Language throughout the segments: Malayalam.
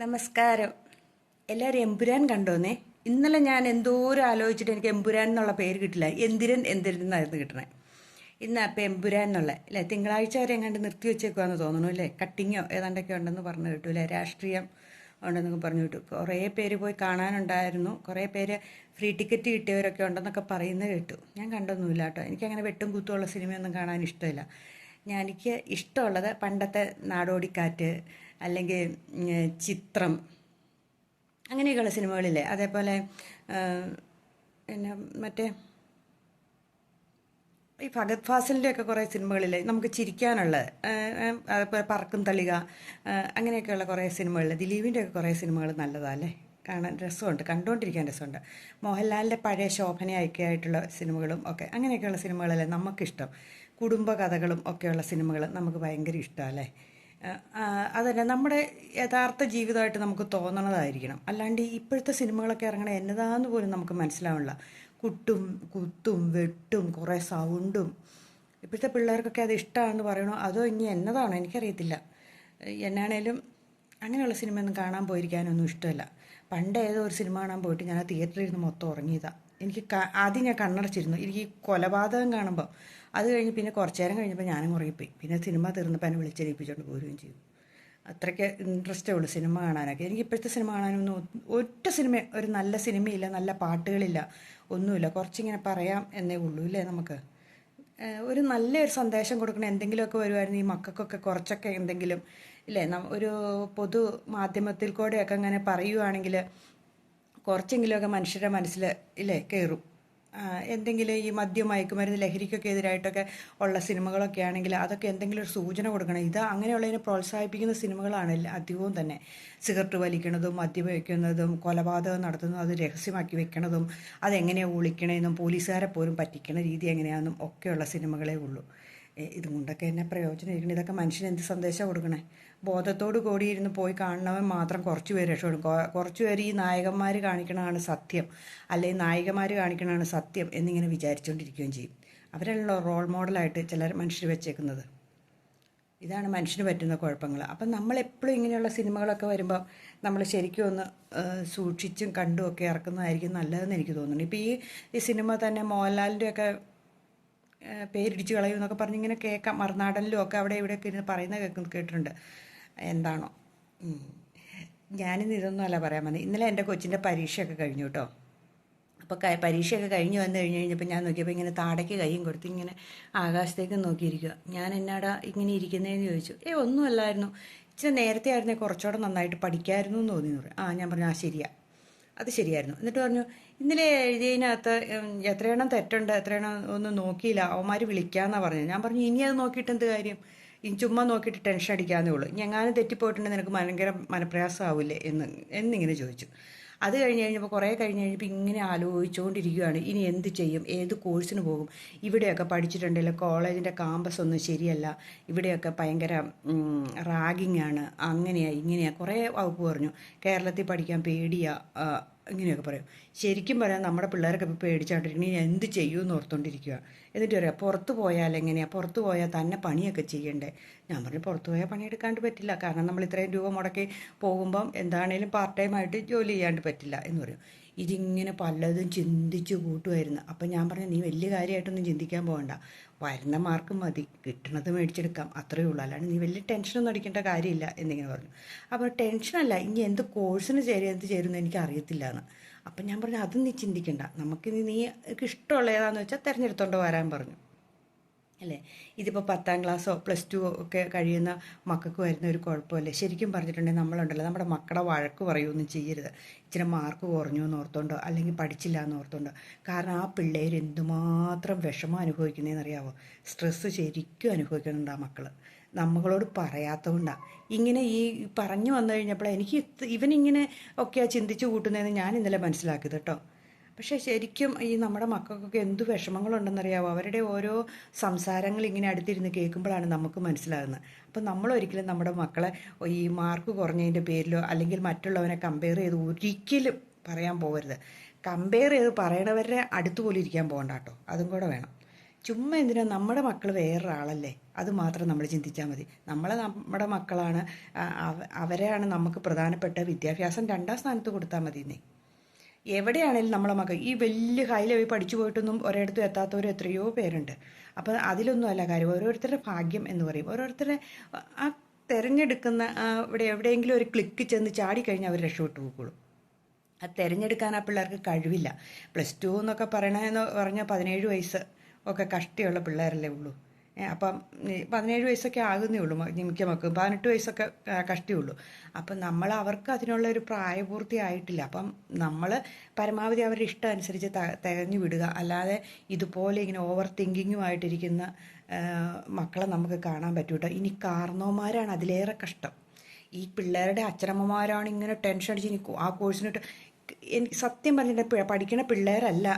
നമസ്കാരം. എല്ലാവരും എമ്പുരാൻ കണ്ടോന്നേ. ഇന്നലെ ഞാൻ എന്തോരം ആലോചിച്ചിട്ട് എനിക്ക് എമ്പുരാൻ എന്നുള്ള പേര് കിട്ടില്ല. എന്തിരൻ എന്നായിരുന്നു കിട്ടണേ. ഇന്ന് അപ്പം എമ്പുരാൻ എന്നുള്ള അല്ലേ, തിങ്കളാഴ്ച വരെ എങ്ങാണ്ട് നിർത്തി വെച്ചേക്കുവാന്ന് തോന്നുന്നു അല്ലേ. കട്ടിങ്ങോ ഏതാണ്ടൊക്കെ ഉണ്ടെന്ന് പറഞ്ഞു കിട്ടു അല്ലേ, രാഷ്ട്രീയം ഉണ്ടെന്നൊക്കെ പറഞ്ഞു കിട്ടു. കുറേ പേര് പോയി കാണാനുണ്ടായിരുന്നു, കുറേ പേര് ഫ്രീ ടിക്കറ്റ് കിട്ടിയവരൊക്കെ ഉണ്ടെന്നൊക്കെ പറയുന്നത് കേട്ടു. ഞാൻ കണ്ടൊന്നുമില്ല കേട്ടോ. എനിക്കങ്ങനെ വെട്ടും കുത്തുമുള്ള സിനിമയൊന്നും കാണാൻ ഇഷ്ടമില്ല. എനിക്ക് ഇഷ്ടമുള്ളത് പണ്ടത്തെ നാടോടിക്കാറ്റ് അല്ലെങ്കിൽ ചിത്രം അങ്ങനെയൊക്കെയുള്ള സിനിമകളില്ലേ, അതേപോലെ പിന്നെ മറ്റേ ഈ ഫഹദ് ഫാസിലിൻ്റെ ഒക്കെ കുറേ സിനിമകളില്ലേ നമുക്ക് ചിരിക്കാനുള്ളത്, അതേപോലെ പറക്കും തളിക, അങ്ങനെയൊക്കെയുള്ള കുറേ സിനിമകളിൽ ദിലീപിൻ്റെ ഒക്കെ കുറേ സിനിമകൾ നല്ലതല്ലേ, കാണാൻ രസമുണ്ട്, കണ്ടുകൊണ്ടിരിക്കാൻ രസമുണ്ട്. മോഹൻലാലിൻ്റെ പഴയ ശോഭനയൊക്കെ ആയിട്ടുള്ള സിനിമകളും ഒക്കെ അങ്ങനെയൊക്കെയുള്ള സിനിമകളല്ലേ നമുക്കിഷ്ടം. കുടുംബ കഥകളും ഒക്കെയുള്ള സിനിമകൾ നമുക്ക് ഭയങ്കര ഇഷ്ടമല്ലേ. അതന്നെ നമ്മുടെ യഥാർത്ഥ ജീവിതമായിട്ട് നമുക്ക് തോന്നണതായിരിക്കണം. അല്ലാണ്ട് ഇപ്പോഴത്തെ സിനിമകളൊക്കെ ഇറങ്ങണ എന്നതാന്ന് പോലും നമുക്ക് മനസ്സിലാവില്ല. കുട്ടും കുത്തും വെട്ടും കുറേ സൗണ്ടും. ഇപ്പോഴത്തെ പിള്ളേർക്കൊക്കെ അത് ഇഷ്ടമാണെന്ന് പറയണോ അതോ ഇനി എന്നതാണോ എനിക്കറിയത്തില്ല. എന്നാണേലും അങ്ങനെയുള്ള സിനിമയൊന്നും കാണാൻ പോയിരിക്കാനൊന്നും ഇഷ്ടമല്ല. പണ്ട് ഏതോ ഒരു സിനിമ കാണാൻ പോയിട്ട് ഞാൻ ആ തിയേറ്ററിൽ ഇരുന്ന് മൊത്തം ഉറങ്ങിയതാണ്. എനിക്ക് ആദ്യം ഞാൻ കണ്ണടച്ചിരുന്നു, എനിക്ക് ഈ കൊലപാതകം കാണുമ്പോൾ. അത് കഴിഞ്ഞ് പിന്നെ കുറച്ച് നേരം കഴിഞ്ഞപ്പോൾ ഞാനും ഉറങ്ങിപ്പോയി. പിന്നെ സിനിമ തീർന്നപ്പോൾ എന്നെ വിളിച്ചെണീപ്പിച്ചുകൊണ്ട് പോരുകയും ചെയ്തു. അത്രയ്ക്ക് ഇൻട്രസ്റ്റേ ഉള്ളൂ സിനിമ കാണാനൊക്കെ. എനിക്ക് ഇപ്പോഴത്തെ സിനിമ കാണാനൊന്നും ഒറ്റ സിനിമ, ഒരു നല്ല സിനിമയില്ല, നല്ല പാട്ടുകളില്ല, ഒന്നുമില്ല. കുറച്ചിങ്ങനെ പറയാം എന്നേ ഉള്ളൂ ഇല്ലേ നമുക്ക്. ഒരു നല്ലൊരു സന്ദേശം കൊടുക്കണ എന്തെങ്കിലുമൊക്കെ വരുമായിരുന്നു ഈ മക്കൾക്കൊക്കെ, കുറച്ചൊക്കെ എന്തെങ്കിലും ഇല്ലേ. ഒരു പൊതു മാധ്യമത്തിൽ കൂടെയൊക്കെ അങ്ങനെ പറയുവാണെങ്കിൽ കുറച്ചെങ്കിലുമൊക്കെ മനുഷ്യരുടെ മനസ്സിൽ ഇല്ലേ കയറും. എന്തെങ്കിലും ഈ മദ്യം മയക്കുമരുന്ന് ലഹരിക്കൊക്കെ എതിരായിട്ടൊക്കെ ഉള്ള സിനിമകളൊക്കെ ആണെങ്കിൽ അതൊക്കെ എന്തെങ്കിലും ഒരു സൂചന കൊടുക്കണം. ഇത് അങ്ങനെയുള്ളതിനെ പ്രോത്സാഹിപ്പിക്കുന്ന സിനിമകളാണ് അധികവും തന്നെ. സിഗരറ്റ് വലിക്കുന്നതും മദ്യപിക്കുന്നതും കൊലപാതകം നടത്തുന്നതും അത് രഹസ്യമാക്കി വെക്കണതും അതെങ്ങനെയാണ് ഒളിക്കണതെന്നും പോലീസുകാരെ പോലും പറ്റിക്കണ രീതി എങ്ങനെയാണെന്നും ഒക്കെയുള്ള സിനിമകളേ ഉള്ളൂ. ഇതും കൊണ്ടൊക്കെ എന്നെ പ്രയോജനം ഇരിക്കണം. ഇതൊക്കെ മനുഷ്യന് എന്ത് സന്ദേശം കൊടുക്കണേ. ബോധത്തോട് കൂടിയിരുന്ന് പോയി കാണുന്നവൻ മാത്രം കുറച്ച് പേര് രക്ഷപ്പെടും. കുറച്ച് പേര് ഈ നായകന്മാർ കാണിക്കണതാണ് സത്യം, അല്ലെങ്കിൽ നായികമാർ കാണിക്കണതാണ് സത്യം എന്നിങ്ങനെ വിചാരിച്ചുകൊണ്ടിരിക്കുകയും ചെയ്യും. അവരല്ലോ റോൾ മോഡലായിട്ട് ചിലർ മനുഷ്യർ വെച്ചേക്കുന്നത്. ഇതാണ് മനുഷ്യന് പറ്റുന്ന കുഴപ്പങ്ങൾ. അപ്പം നമ്മളെപ്പോഴും ഇങ്ങനെയുള്ള സിനിമകളൊക്കെ വരുമ്പോൾ നമ്മൾ ശരിക്കും ഒന്ന് സൂക്ഷിച്ചും കണ്ടും ഒക്കെ ഇറക്കുന്നതായിരിക്കും നല്ലതെന്ന് എനിക്ക് തോന്നുന്നു. ഇപ്പോൾ ഈ സിനിമ തന്നെ മോഹൻലാലിൻ്റെയൊക്കെ പേരിടിച്ച് കളയും എന്നൊക്കെ പറഞ്ഞ് ഇങ്ങനെ കേൾക്കാം. മറുനാടനിലും ഒക്കെ അവിടെ ഇവിടെയൊക്കെ ഇരുന്ന് പറയുന്ന കേട്ടിട്ടുണ്ട്. എന്താണോ. ഞാനിന്ന് ഇതൊന്നും അല്ല പറയാൻ വന്നത്. ഇന്നലെ എൻ്റെ കൊച്ചിൻ്റെ പരീക്ഷയൊക്കെ കഴിഞ്ഞു കേട്ടോ. അപ്പോൾ പരീക്ഷയൊക്കെ കഴിഞ്ഞ് വന്നു കഴിഞ്ഞപ്പോൾ ഞാൻ നോക്കിയപ്പോൾ ഇങ്ങനെ താടയ്ക്ക് കൈയും കൊടുത്ത് ഇങ്ങനെ ആകാശത്തേക്ക് നോക്കിയിരിക്കുക. ഞാൻ എന്നാടാ ഇങ്ങനെ ഇരിക്കുന്നതെന്ന് ചോദിച്ചു. ഒന്നുമല്ലായിരുന്നു, ഇച്ചിരി നേരത്തെ ആയിരുന്നേ കുറച്ചുകൂടെ നന്നായിട്ട് പഠിക്കാമായിരുന്നു എന്ന് തോന്നി. ഞാൻ പറഞ്ഞു ശരിയാ, അത് ശരിയായിരുന്നു. എന്നിട്ട് പറഞ്ഞു ഇന്നലെ എഴുതിയതിനകത്ത് എത്രയെണ്ണം തെറ്റുണ്ട്, എത്രയെണ്ണം ഒന്നും നോക്കിയില്ല, അവന്മാർ വിളിക്കാമെന്നാണ് പറഞ്ഞത്. ഞാൻ പറഞ്ഞു ഇനി അത് നോക്കിയിട്ട് എന്ത് കാര്യം, ഇനി ചുമ്മാ നോക്കിയിട്ട് ടെൻഷൻ അടിക്കാന്നേ ഉള്ളൂ, ഞങ്ങാനും തെറ്റിപ്പോയിട്ടുണ്ടെങ്കിൽ നിനക്ക് ഭയങ്കര മനപ്രയാസമാവില്ലേ എന്നിങ്ങനെ ചോദിച്ചു. അത് കഴിഞ്ഞപ്പോൾ കുറേ കഴിഞ്ഞപ്പോൾ ഇങ്ങനെ ആലോചിച്ചുകൊണ്ടിരിക്കുകയാണ്, ഇനി എന്ത് ചെയ്യും, ഏത് കോഴ്സിന് പോകും. ഇവിടെയൊക്കെ പഠിച്ചിട്ടുണ്ടല്ലോ കോളേജിൻ്റെ കാമ്പസ് ഒന്നും ശരിയല്ല, ഇവിടെയൊക്കെ ഭയങ്കര റാഗിങ് ആണ്, അങ്ങനെയാണ് ഇങ്ങനെയാണ് കുറേ വകുപ്പ് പറഞ്ഞു. കേരളത്തിൽ പഠിക്കാൻ പേടിയാ, ഇങ്ങനെയൊക്കെ പറയും. ശരിക്കും പറയാം നമ്മുടെ പിള്ളേരൊക്കെ ഇപ്പോൾ പേടിച്ചാണ്ടിരിക്കണം, ഇനി എന്ത് ചെയ്യുമെന്ന് ഓർത്തുകൊണ്ടിരിക്കുക. എന്നിട്ട് പറയാം പുറത്ത് പോയാൽ എങ്ങനെയാണ്, പുറത്ത് പോയാൽ തന്നെ പണിയൊക്കെ ചെയ്യണ്ടേ. ഞാൻ പറഞ്ഞു പുറത്ത് പോയാൽ പണിയെടുക്കാണ്ട് പറ്റില്ല, കാരണം നമ്മൾ ഇത്രയും രൂപ മുടക്കി പോകുമ്പം എന്താണേലും പാർട്ട് ടൈം ആയിട്ട് ജോലി ചെയ്യാണ്ട് പറ്റില്ല എന്ന് പറയും. ഇതിങ്ങനെ പലതും ചിന്തിച്ച് കൂട്ടുമായിരുന്നു. അപ്പം ഞാൻ പറഞ്ഞു നീ വലിയ കാര്യമായിട്ടൊന്നും ചിന്തിക്കാൻ പോകണ്ട, വരുന്ന മാർക്ക് മതി, കിട്ടണത് മേടിച്ചെടുക്കാം, അത്രയേ ഉള്ളൂ, അല്ലാണ്ട് നീ വലിയ ടെൻഷനൊന്നും അടിക്കേണ്ട കാര്യമില്ല എന്നിങ്ങനെ പറഞ്ഞു. അപ്പോൾ ടെൻഷനല്ല, ഇനി എന്ത് കോഴ്സിന് എന്ത് ചേരുമെന്ന് എനിക്ക് അറിയത്തില്ല എന്ന്. അപ്പം ഞാൻ പറഞ്ഞു അതും നീ ചിന്തിക്കണ്ട, നമുക്കിനി നീക്ക് ഇഷ്ടമുള്ള ഏതാണെന്ന് വെച്ചാൽ തിരഞ്ഞെടുത്തോണ്ട് വരാൻ പറഞ്ഞു അല്ലേ. ഇതിപ്പോൾ 10ാം ക്ലാസ്സോ +2 ഒക്കെ കഴിയുന്ന മക്കൾക്ക് വരുന്ന ഒരു കുഴപ്പമല്ലേ. ശരിക്കും പറഞ്ഞിട്ടുണ്ടെങ്കിൽ നമ്മളുണ്ടല്ലോ നമ്മുടെ മക്കളെ വഴക്ക് പറയുകയൊന്നും ചെയ്യരുത്. ഇച്ചിരി മാർക്ക് കുറഞ്ഞു എന്ന് ഓർത്തോണ്ടോ അല്ലെങ്കിൽ പഠിച്ചില്ല എന്ന് ഓർത്തോണ്ടോ. കാരണം ആ പിള്ളേർ എന്തുമാത്രം വിഷമം അനുഭവിക്കുന്നതെന്നറിയാവോ. സ്ട്രെസ്സ് ശരിക്കും അനുഭവിക്കുന്നുണ്ട് ആ മക്കൾ, നമ്മളോട് പറയാത്തതുകൊണ്ടാണ്. ഇങ്ങനെ ഈ പറഞ്ഞു വന്നു കഴിഞ്ഞപ്പോൾ എനിക്ക് ഇവനിങ്ങനെ ഒക്കെയാണ് ചിന്തിച്ച് കൂട്ടുന്നതെന്ന് ഞാൻ ഇന്നലെ മനസ്സിലാക്കിയത് കേട്ടോ. പക്ഷേ ശരിക്കും ഈ നമ്മുടെ മക്കൾക്കൊക്കെ എന്ത് വിഷമങ്ങളുണ്ടെന്നറിയാമോ. അവരുടെ ഓരോ സംസാരങ്ങൾ ഇങ്ങനെ അടുത്തിരുന്ന് കേൾക്കുമ്പോഴാണ് നമുക്ക് മനസ്സിലാകുന്നത്. അപ്പം നമ്മളൊരിക്കലും നമ്മുടെ മക്കളെ ഈ മാർക്ക് കുറഞ്ഞതിൻ്റെ പേരിലോ അല്ലെങ്കിൽ മറ്റുള്ളവനെ കമ്പയർ ചെയ്ത് ഒരിക്കലും പറയാൻ പോകരുത്. കമ്പയർ ചെയ്ത് പറയണവരുടെ അടുത്ത് പോലും ഇരിക്കാൻ പോകണ്ട കേട്ടോ, അതും കൂടെ വേണം. ചുമ്മാ എന്തിനാ, നമ്മുടെ മക്കൾ വേറൊരാളല്ലേ, അത് മാത്രം നമ്മൾ ചിന്തിച്ചാൽ മതി. നമ്മുടെ മക്കളാണ്, അവരെയാണ് നമുക്ക് പ്രധാനപ്പെട്ട. വിദ്യാഭ്യാസം രണ്ടാം സ്ഥാനത്ത് കൊടുത്താൽ മതി എന്നേ. എവിടെയാണേലും നമ്മളെ മക്കൾ ഈ വലിയ ഹൈ ലെവൽ പഠിച്ചു പോയിട്ടൊന്നും ഒരിടത്തും എത്താത്തവരും എത്രയോ പേരുണ്ട്. അപ്പോൾ അതിലൊന്നും അല്ല കാര്യം, ഓരോരുത്തരുടെ ഭാഗ്യം എന്ന് പറയും. ഓരോരുത്തരുടെ ആ തിരഞ്ഞെടുക്കുന്ന ഇവിടെ എവിടെയെങ്കിലും ഒരു ക്ലിക്ക് ചെന്ന് ചാടിക്കഴിഞ്ഞാൽ അവർ രക്ഷപ്പെട്ടു പോകുള്ളൂ. അത് തിരഞ്ഞെടുക്കാൻ ആ പിള്ളേർക്ക് കഴിവില്ല. +2 എന്നൊക്കെ പറയണമെന്ന് പറഞ്ഞാൽ 17 വയസ്സ് ഒക്കെ കഷ്ടിയുള്ള പിള്ളേരല്ലേ ഉള്ളൂ. അപ്പം 17 വയസ്സൊക്കെ ആകുന്നേ ഉള്ളൂ മിക്ക മക്കളും. 18 വയസ്സൊക്കെ കഷ്ടിയുള്ളൂ. അപ്പം നമ്മൾ അവർക്ക് അതിനുള്ള ഒരു പ്രായപൂർത്തി ആയിട്ടില്ല. അപ്പം നമ്മൾ പരമാവധി അവരുടെ ഇഷ്ടം അനുസരിച്ച് തികഞ്ഞു വിടുക. അല്ലാതെ ഇതുപോലെ ഇങ്ങനെ ഓവർ തിങ്കിങ്ങുമായിട്ടിരിക്കുന്ന മക്കളെ നമുക്ക് കാണാൻ പറ്റൂട്ടോ. ഇനി കാരണവന്മാരാണ് അതിലേറെ കഷ്ടം. ഈ പിള്ളേരുടെ അച്ഛനമ്മമാരാണ് ഇങ്ങനെ ടെൻഷൻ അടിച്ച് ഇനി ആ കോഴ്സിനിട്ട്. എനിക്ക് സത്യം പറഞ്ഞിട്ട് പഠിക്കുന്ന പിള്ളേരല്ല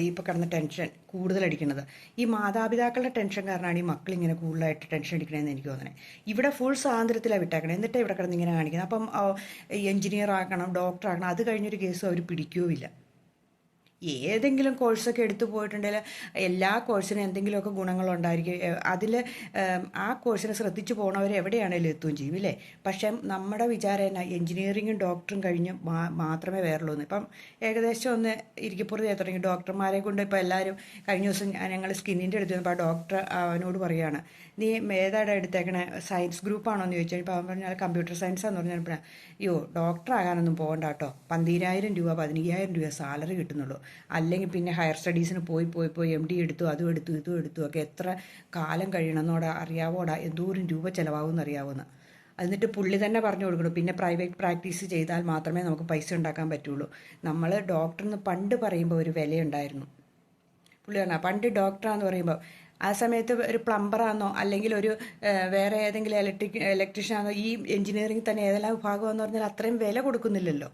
ഇപ്പോൾ കിടന്ന ടെൻഷൻ കൂടുതലടിക്കുന്നത്. ഈ മാതാപിതാക്കളുടെ ടെൻഷൻ കാരണമാണ് ഈ മക്കളിങ്ങനെ കൂടുതലായിട്ട് ടെൻഷൻ അടിക്കണമെന്ന് എനിക്ക് തോന്നുന്നത്. ഇവിടെ ഫുൾ സ്വാതന്ത്ര്യത്തിലാണ് വിട്ടേക്കണം, എന്നിട്ട് ഇവിടെ കിടന്ന് ഇങ്ങനെ കാണിക്കുന്നത്. അപ്പം എഞ്ചിനീയർ ആക്കണം, ഡോക്ടർ ആക്കണം, അത് കഴിഞ്ഞൊരു കേസും അവർ പിടിക്കുകയില്ല. ഏതെങ്കിലും കോഴ്സൊക്കെ എടുത്തു പോയിട്ടുണ്ടെങ്കിൽ എല്ലാ കോഴ്സിനും എന്തെങ്കിലുമൊക്കെ ഗുണങ്ങളുണ്ടായിരിക്കും. അതിൽ ആ കോഴ്സിനെ ശ്രദ്ധിച്ചു പോകണവർ എവിടെയാണെങ്കിലും എത്തുകയും ചെയ്യും ഇല്ലേ. പക്ഷേ നമ്മുടെ വിചാരം എന്നാ, എൻജിനീയറിങ്ങും ഡോക്ടറും കഴിഞ്ഞ് മാത്രമേ വേറുള്ളൂ. ഇപ്പം ഏകദേശം ഒന്ന് ഇരിക്കപ്പുറത്ത് തുടങ്ങി. ഡോക്ടർമാരെ കൊണ്ട് ഇപ്പോൾ എല്ലാവരും കഴിഞ്ഞ ദിവസം ഞങ്ങൾ സ്കിന്നിൻ്റെ അടുത്ത് വന്നപ്പോൾ ആ ഡോക്ടർ അവനോട് പറയുകയാണ്, നീ ഏതാടെ എടുത്തേക്കണേ, സയൻസ് ഗ്രൂപ്പാണോ എന്ന് ചോദിച്ചാൽ ഇപ്പോൾ അവൻ പറഞ്ഞാൽ കമ്പ്യൂട്ടർ സയൻസാന്ന് പറഞ്ഞപ്പോൾ, അയ്യോ ഡോക്ടറാകാനൊന്നും പോകണ്ട കേട്ടോ, 12,000 രൂപ 15,000 രൂപ സാലറി കിട്ടുന്നുള്ളൂ. അല്ലെങ്കിൽ പിന്നെ ഹയർ സ്റ്റഡീസിന് പോയി MD എടുത്തു, അതും എടുത്തു ഇതും എടുത്തു ഒക്കെ എത്ര കാലം കഴിയണമെന്നോടാ അറിയാവോടാ, എന്തോരം രൂപ ചിലവാകുമെന്ന് അറിയാവുന്ന. എന്നിട്ട് പുള്ളി തന്നെ പറഞ്ഞു കൊടുക്കണം, പിന്നെ പ്രൈവറ്റ് പ്രാക്ടീസ് ചെയ്താൽ മാത്രമേ നമുക്ക് പൈസ ഉണ്ടാക്കാൻ പറ്റുള്ളൂ. നമ്മൾ ഡോക്ടറെന്ന് പണ്ട് പറയുമ്പോൾ ഒരു വിലയുണ്ടായിരുന്നു. പുള്ളി പറഞ്ഞാൽ പണ്ട് ഡോക്ടറാന്ന് പറയുമ്പോൾ ആ സമയത്ത് ഒരു പ്ലംബറാണെന്നോ അല്ലെങ്കിൽ ഒരു വേറെ ഏതെങ്കിലും ഇലക്ട്രീഷ്യനാണെന്നോ ഈ എഞ്ചിനീയറിംഗ് തന്നെ ഏതെല്ലാം വിഭാഗമെന്ന് പറഞ്ഞാൽ അത്രയും വില കൊടുക്കുന്നില്ലല്ലോ.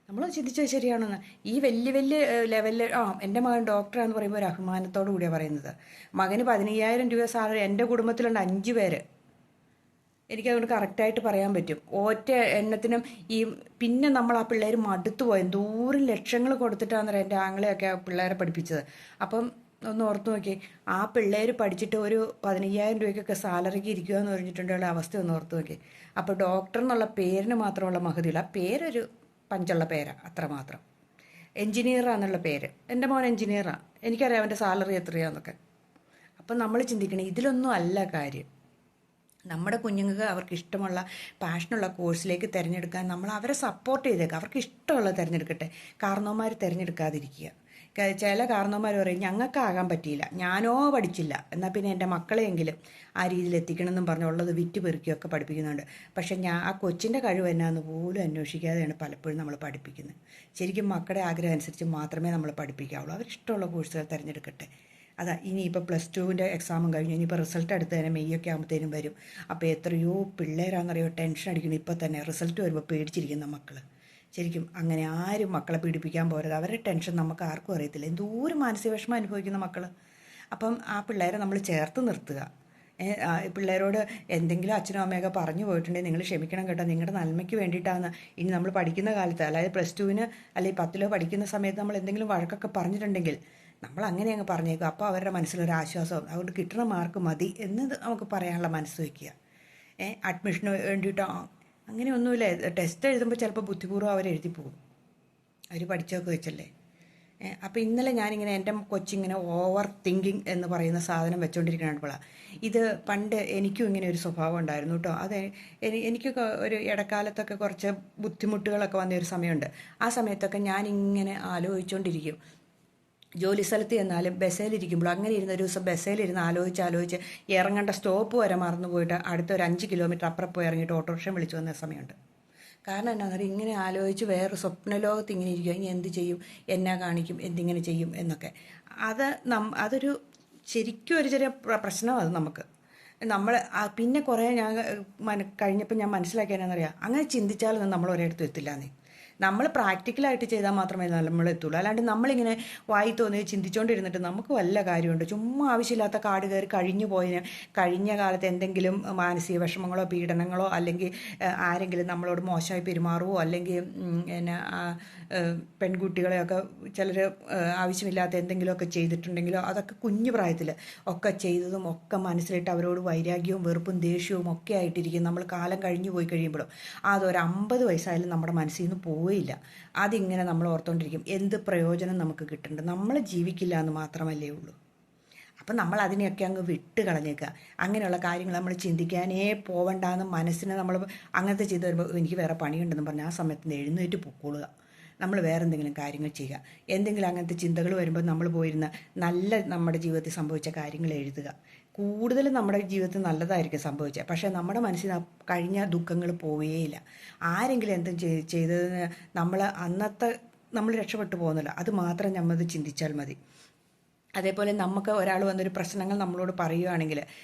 നമ്മൾ ചിന്തിച്ചത് ശരിയാണെന്ന്. ഈ വലിയ വലിയ ലെവലിൽ എൻ്റെ മകൻ ഡോക്ടറാന്ന് പറയുമ്പോൾ ഒരു അഭിമാനത്തോടു കൂടിയാണ് പറയുന്നത്. മകന് 15,000 രൂപ സാലറി. എൻ്റെ കുടുംബത്തിലുണ്ട് 5 പേര്. എനിക്കതുകൊണ്ട് കറക്റ്റായിട്ട് പറയാൻ പറ്റും. ഒറ്റ എണ്ണത്തിനും ഈ പിന്നെ നമ്മൾ ആ പിള്ളേർ മടുത്തു പോയി. എന്തോരം ലക്ഷങ്ങൾ കൊടുത്തിട്ടാണെന്നറിയാം എൻ്റെ ആങ്ങളെയൊക്കെ ആ പിള്ളേരെ പഠിപ്പിച്ചത്. അപ്പം ഒന്ന് ഓർത്ത് നോക്കി, ആ പിള്ളേർ പഠിച്ചിട്ട് ഒരു 15,000 രൂപയ്ക്കൊക്കെ സാലറിക്ക് ഇരിക്കുക എന്ന് പറഞ്ഞിട്ടുള്ള അവസ്ഥ ഒന്ന് ഓർത്ത് നോക്കി. അപ്പോൾ ഡോക്ടർ എന്നുള്ള പേരിന് മാത്രമുള്ള മഹതിയുള്ള ആ പേരൊരു പഞ്ചുള്ള പേരാണ്, അത്രമാത്രം. എൻജിനീയറാന്നുള്ള പേര്. എൻ്റെ മോൻ എൻജിനീയറാണ്, എനിക്കറിയാം അവൻ്റെ സാലറി എത്രയാണെന്നൊക്കെ. അപ്പം നമ്മൾ ചിന്തിക്കണേ ഇതിലൊന്നും അല്ല കാര്യം. നമ്മുടെ കുഞ്ഞുങ്ങൾക്ക് അവർക്ക് ഇഷ്ടമുള്ള പാഷനുള്ള കോഴ്സിലേക്ക് തിരഞ്ഞെടുക്കാൻ നമ്മൾ അവരെ സപ്പോർട്ട് ചെയ്തേക്കുക. അവർക്ക് ഇഷ്ടമുള്ളത് തിരഞ്ഞെടുക്കട്ടെ. കാരണവന്മാർ തിരഞ്ഞെടുക്കാതിരിക്കുക. ചില കാരണവന്മാർ പറയും ഞങ്ങൾക്കാകാൻ പറ്റിയില്ല, ഞാനോ പഠിച്ചില്ല, എന്നാൽ പിന്നെ എൻ്റെ മക്കളെയെങ്കിലും ആ രീതിയിൽ എത്തിക്കണമെന്നും പറഞ്ഞുള്ളത് വിറ്റ് പെറുക്കിയൊക്കെ പഠിപ്പിക്കുന്നുണ്ട്. പക്ഷേ ആ കൊച്ചിൻ്റെ കഴിവ് എന്നാന്ന് പോലും അന്വേഷിക്കാതെയാണ് പലപ്പോഴും നമ്മൾ പഠിപ്പിക്കുന്നത്. ശരിക്കും മക്കളുടെ ആഗ്രഹം അനുസരിച്ച് മാത്രമേ നമ്മൾ പഠിപ്പിക്കാവുള്ളൂ. അവരിഷ്ടമുള്ള കോഴ്സുകൾ തിരഞ്ഞെടുക്കട്ടെ. അതാ ഇനിയിപ്പോൾ +2ൻ്റെ എക്സാമും കഴിഞ്ഞു. ഇനിയിപ്പോൾ റിസൾട്ട് അടുത്ത് തന്നെ മെയ്യൊക്കെ ആകുമ്പോഴത്തേനും വരും. അപ്പോൾ എത്രയോ പിള്ളേരാണെന്നറിയോ ടെൻഷൻ അടിക്കുന്നു. ഇപ്പോൾ തന്നെ റിസൾട്ട് വരുമ്പോൾ പേടിച്ചിരിക്കുന്ന മക്കൾ. ശരിക്കും അങ്ങനെ ആരും മക്കളെ പീഡിപ്പിക്കാൻ പോരുത്. അവരുടെ ടെൻഷൻ നമുക്ക് ആർക്കും അറിയത്തില്ല. എന്തോരം മാനസിക വിഷമം അനുഭവിക്കുന്ന മക്കൾ. അപ്പം ആ പിള്ളേരെ നമ്മൾ ചേർത്ത് നിർത്തുക. പിള്ളേരോട് എന്തെങ്കിലും അച്ഛനും അമ്മയൊക്കെ പറഞ്ഞു പോയിട്ടുണ്ടെങ്കിൽ നിങ്ങൾ ക്ഷമിക്കണം കേട്ടോ, നിങ്ങളുടെ നന്മയ്ക്ക് വേണ്ടിയിട്ടാണ്. ഇനി നമ്മൾ പഠിക്കുന്ന കാലത്ത്, അതായത് +2ന് അല്ലെങ്കിൽ 10ലോ പഠിക്കുന്ന സമയത്ത് നമ്മൾ എന്തെങ്കിലും വഴക്കൊക്കെ പറഞ്ഞിട്ടുണ്ടെങ്കിൽ നമ്മൾ അങ്ങനെ അങ്ങ് പറഞ്ഞേക്കും. അപ്പോൾ അവരുടെ മനസ്സിലൊരു ആശ്വാസവും അതുകൊണ്ട് കിട്ടുന്ന മാർക്ക് മതി എന്ന് നമുക്ക് പറയാനുള്ള മനസ്സ് വയ്ക്കുക. അഡ്മിഷന് വേണ്ടിയിട്ടോ അങ്ങനെയൊന്നുമില്ല. ടെസ്റ്റ് എഴുതുമ്പോൾ ചിലപ്പോൾ ബുദ്ധിപൂർവ്വം അവർ എഴുതി പോകും, അവർ പഠിച്ചൊക്കെ വെച്ചല്ലേ. അപ്പോൾ ഇന്നലെ ഞാനിങ്ങനെ എൻ്റെ കൊച്ചിങ്ങനെ ഓവർ തിങ്കിങ് എന്ന് പറയുന്ന സാധനം വെച്ചുകൊണ്ടിരിക്കണപ്പോഴാണ് ഇത്. പണ്ട് എനിക്കും ഇങ്ങനെ ഒരു സ്വഭാവം ഉണ്ടായിരുന്നു കേട്ടോ. അത് എനിക്ക് ഒരു ഇടക്കാലത്തൊക്കെ കുറച്ച് ബുദ്ധിമുട്ടുകളൊക്കെ വന്ന ഒരു സമയമുണ്ട്. ആ സമയത്തൊക്കെ ഞാനിങ്ങനെ ആലോചിച്ചുകൊണ്ടിരിക്കും. ജോലി സ്ഥലത്ത് ചെന്നാലും ബസ്സിലിരിക്കുമ്പോൾ അങ്ങനെ ഇരുന്ന ഒരു ദിവസം ബസ്സിലിരുന്ന് ആലോചിച്ച് ഇറങ്ങേണ്ട സ്റ്റോപ്പ് വരെ മറന്നു പോയിട്ട് അടുത്തൊരു 5 കിലോമീറ്റർ അപ്പുറം പോയി ഇറങ്ങിയിട്ട് ഓട്ടോറിക്ഷ വിളിച്ചു വന്ന സമയമുണ്ട്. കാരണം എന്താണെന്ന് പറയുക, ഇങ്ങനെ ആലോചിച്ച് വേറെ സ്വപ്നലോകത്ത് ഇങ്ങനെ ഇരിക്കുക, ഇനി എന്ത് ചെയ്യും, എന്നാ കാണിക്കും, എന്തിങ്ങനെ ചെയ്യും എന്നൊക്കെ. അതൊരു ശരിക്കും ഒരു ചെറിയ പ്രശ്നമാണ് അത് നമുക്ക്. നമ്മൾ പിന്നെ കുറേ കഴിഞ്ഞപ്പോൾ ഞാൻ മനസ്സിലാക്കിയാണെന്നറിയാം, അങ്ങനെ ചിന്തിച്ചാലൊന്നും നമ്മൾ ഒരിടത്തും എത്തില്ലാന്നേ. നമ്മൾ പ്രാക്ടിക്കലായിട്ട് ചെയ്താൽ മാത്രമേ നമ്മൾ എത്തുള്ളൂ. അല്ലാണ്ട് നമ്മളിങ്ങനെ വായി തോന്നി ചിന്തിച്ചുകൊണ്ടിരുന്നിട്ട് നമുക്ക് വല്ല കാര്യമുണ്ട്? ചുമ്മാ ആവശ്യമില്ലാത്ത കാട് കയറി കഴിഞ്ഞ കാലത്ത് എന്തെങ്കിലും മാനസിക വിഷമങ്ങളോ പീഡനങ്ങളോ അല്ലെങ്കിൽ ആരെങ്കിലും നമ്മളോട് മോശമായി പെരുമാറുമോ അല്ലെങ്കിൽ പിന്നെ പെൺകുട്ടികളെയൊക്കെ ചിലർ ആവശ്യമില്ലാത്ത എന്തെങ്കിലുമൊക്കെ ചെയ്തിട്ടുണ്ടെങ്കിലോ അതൊക്കെ കുഞ്ഞു പ്രായത്തിൽ ഒക്കെ ചെയ്തതും ഒക്കെ മനസ്സിലിട്ട് അവരോട് വൈരാഗ്യവും വെറുപ്പും ദേഷ്യവും ഒക്കെ ആയിട്ടിരിക്കും. നമ്മൾ കാലം കഴിഞ്ഞു പോയി കഴിയുമ്പോഴും അതൊരു 50 വയസ്സായാലും നമ്മുടെ മനസ്സിൽ നിന്ന് പോയില്ല. അതിങ്ങനെ നമ്മൾ ഓർത്തുകൊണ്ടിരിക്കും. എന്ത് പ്രയോജനം നമുക്ക് കിട്ടുന്നുണ്ട്? നമ്മൾ ജീവിക്കില്ല എന്ന് മാത്രമല്ലേ ഉള്ളൂ. അപ്പം നമ്മൾ അതിനെയൊക്കെ അങ്ങ് വിട്ട് കളഞ്ഞേക്കുക. അങ്ങനെയുള്ള കാര്യങ്ങൾ നമ്മൾ ചിന്തിക്കാനേ പോവണ്ടെന്ന് മനസ്സിനെ നമ്മൾ അങ്ങനത്തെ ചെയ്ത് വരുമ്പോൾ എനിക്ക് വേറെ പണിയുണ്ടെന്ന് പറഞ്ഞാൽ ആ സമയത്ത് എഴുന്നേറ്റ് പൊക്കോളുക. നമ്മൾ വേറെ എന്തെങ്കിലും കാര്യങ്ങൾ ചെയ്യുക. എന്തെങ്കിലും അങ്ങനത്തെ ചിന്തകൾ വരുമ്പോൾ നമ്മൾ പോയിരുന്ന നമ്മുടെ ജീവിതത്തിൽ സംഭവിച്ച കാര്യങ്ങൾ എഴുതുക. കൂടുതലും നമ്മുടെ ജീവിതത്തിൽ നല്ലതായിരിക്കും സംഭവിച്ചത്, പക്ഷേ നമ്മുടെ മനസ്സിൽ കഴിഞ്ഞ ദുഃഖങ്ങൾ പോവുകയില്ല. ആരെങ്കിലും എന്തും ചെയ്തതിന് നമ്മൾ രക്ഷപ്പെട്ടു പോകുന്നില്ല. അത് മാത്രം നമ്മൾ ചിന്തിച്ചാൽ മതി. അതേപോലെ നമുക്ക് ഒരാൾ വന്നൊരു പ്രശ്നങ്ങൾ നമ്മളോട് പറയുകയാണെങ്കിൽ